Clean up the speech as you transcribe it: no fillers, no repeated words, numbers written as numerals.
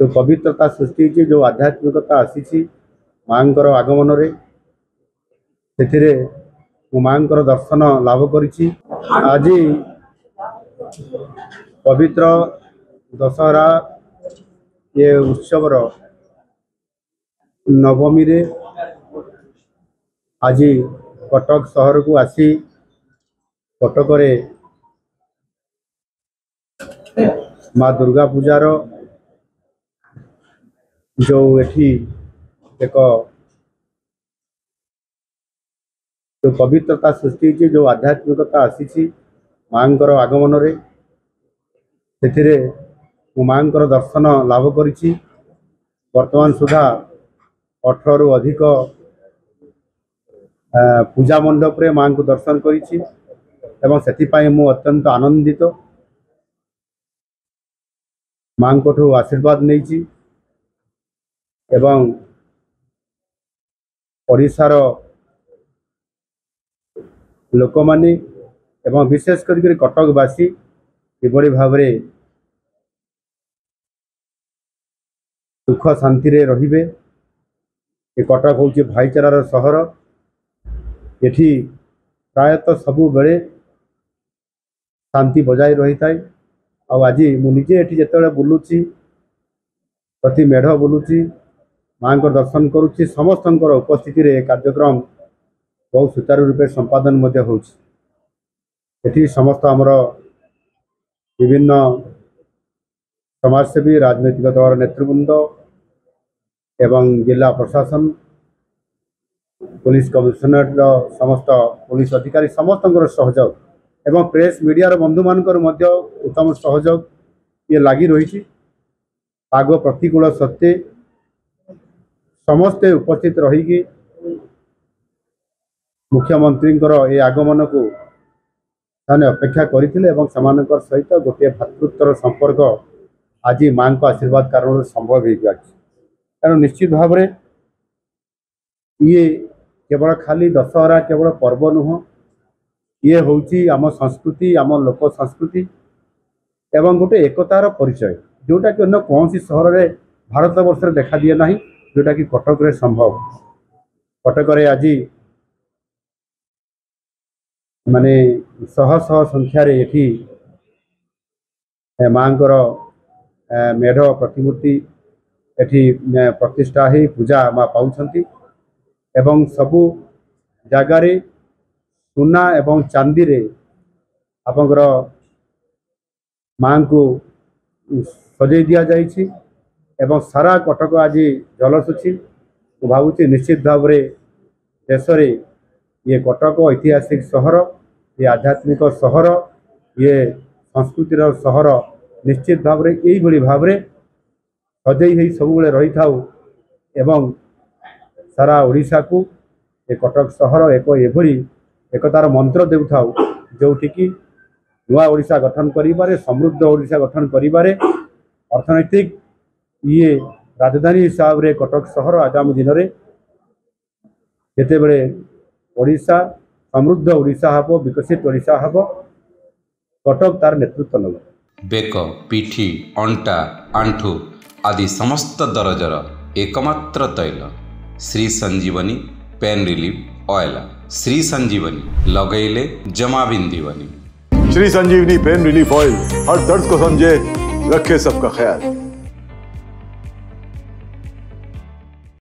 जो पवित्रता सृष्टि जो आध्यात्मिकता आसी माँकर आगमन से माँकर दर्शन लाभ करी। आज पवित्र दशहरा ये उत्सवर नवमी रे आज कटक सहर को आसी कटक माँ दुर्गा पूजार जो एठी एक जो पवित्रता सृष्टि जो आध्यात्मिकता आसी माँकर आगमन से माँकर दर्शन लाभ करी। वर्तमान सुधा 18 रु अधिक पूजा मंडप रे माँ को दर्शन करी मु अत्यंत आनंदित माँ को आशीर्वाद नहीं एवं ओडिशार लोक माने एवं विशेष कर कटकवासी किभली भाव सुख शांति रे रहिबे। ये कटक हूँ भाईचारार सहर एठी प्रायतः सबु बेले शांति बजाय रही थाए। आज मुझे ये जिते बुलूची प्रति मेढ़ बुलूची माँ को दर्शन करुच्ची समस्त उपस्थिति रे कार्यक्रम बहुत सुचारू रूपे संपादन होती समस्त आमर विभिन्न समाजसेवी राजनैतिक दल नेतृवृंद एवं जिला प्रशासन पुलिस कमिशनरेट समस्त पुलिस अधिकारी समस्त सहयोग एवं प्रेस मीडिया बंधु मानकर उत्तम सहयोग ये लगी रही। पाग प्रतिकूल सत्वे समस्ते उपस्थित रही मुख्यमंत्री ये आगमन को साने अपेक्षा करथिले एवं समानकर सहित गोटे भातृत्वर संपर्क आज माँ को आशीर्वाद कारण संभव हो जाए। कारण निश्चित भाव ये केवल खाली दशहरा केवल पर्व नुह ये होची आम संस्कृति आम लोक संस्कृति एवं गोटे एकतार परिचय जोटा कि अन्य कौन सी सहर में भारत वर्ष देखा दिए ना जोटा कि कटक रे संभव। कटक रे आज माने शह शह संख्यार एठी माँकर मेढ़ प्रतिमूर्ति एठी प्रतिष्ठा ही पूजा माँ पाउछंती एवं सबु जगार सुना एवं चांदी रे आपंकर माँ को सजै दिया जाइछि एवं सारा कटक आज जलसुची भावुची निश्चित भाव देश रे ये कटक ऐतिहासिक सहर ये आध्यात्मिक सहर ये संस्कृतिर सहर निश्चित भाव यही भाव सजई सब रही था एवं सारा ओडिशा को ये कटक सहर एक एभली एकतार मंत्र देउ था जोटिकी नुआ ओडिशा गठन करिबारे समृद्ध ओडिशा गठन करिबारे अर्थनैतिक ये राजधानी हिसाब रे कटक सहर आगामी दिन में जेते बेले ओडिशा समृद्ध ओडिशा हबो विकसित ओडिशा हबो कटक तार नेतृत्व नब। बेक पिठी अंटा आंठू आदि समस्त दरजर एकमात्र तैल श्री संजीवनी पेन रिलीफ ऑयल श्री संजीवनी लगैले जमा बिंदीवनी। श्री संजीवनी पेन रिलीफ ऑयल हर दर्द को समझे रखे सबका ख्याल।